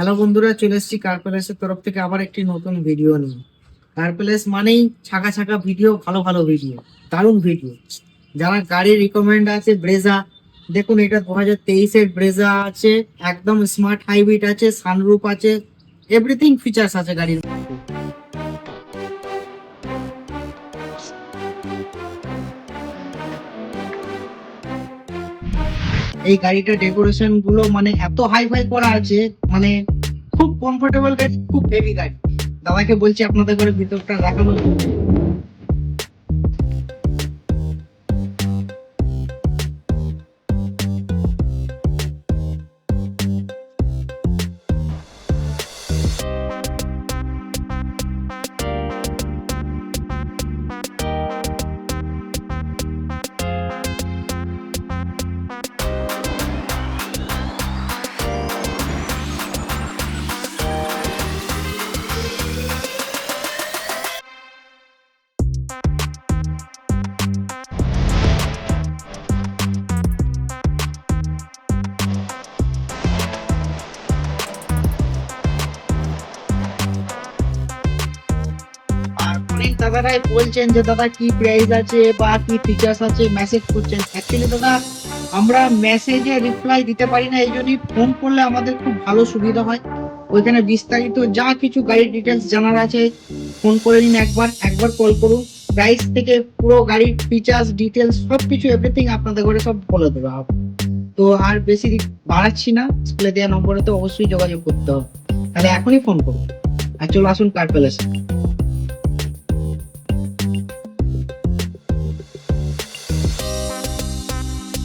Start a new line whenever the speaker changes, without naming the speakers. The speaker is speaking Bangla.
হ্যালো বন্ধুরা, চলে এসেছি কার প্যালেসের তরফ থেকে আবার একটি নতুন ভিডিও নিয়ে। কার প্যালেস মানেই ছাকা ছাকা ভিডিও, ভালো ভালো ভিডিও, দারুণ ভিডিও। যারা গাড়ি রিকমেন্ড আছে ব্রেজা, দেখুন এটা 2023-এর ব্রেজা আছে, একদম স্মার্ট হাইব্রিড আছে, সানরুফ আছে, এভরিথিং ফিচার্স আছে গাড়ির মধ্যে। এই গাড়িটা ডেকোরেশন গুলো মানে এত হাই ফাই করা আছে, মানে খুব কমফোর্টেবল গাড়ি, খুব হেভি গাড়ি। দাদাকে বলছি আপনাদের করে ভিতরটা দেখানোর জন্য। আর অনেক দাদারাই বলছেন যে দাদা কি প্রাইস আছে বা কি ফিচার্স আছে, মেসেজ করছেন। অ্যাকচুয়ালি দাদা আমরা মেসেজে রিপ্লাই দিতে পারি না, এই জন্যই ফোন করলে আমাদের খুব ভালো সুবিধা হয়। ওইখানে বিস্তারিত যা কিছু গাড়ির ডিটেলস জানার আছে ফোন করে নিন, একবার কল করুন। প্রাইস থেকে পুরো গাড়ির ফিচার্স ডিটেলস সব কিছু এভরিথিং আপনাদের করে সব বলে দেওয়া হবে। তো আর বেশি বাড়াচ্ছি না, ডিসপ্লে দেওয়া নম্বরে তো অবশ্যই যোগাযোগ করতে হবে। তাহলে এখনই ফোন করুন আর চলে আসুন কার প্যালেসে।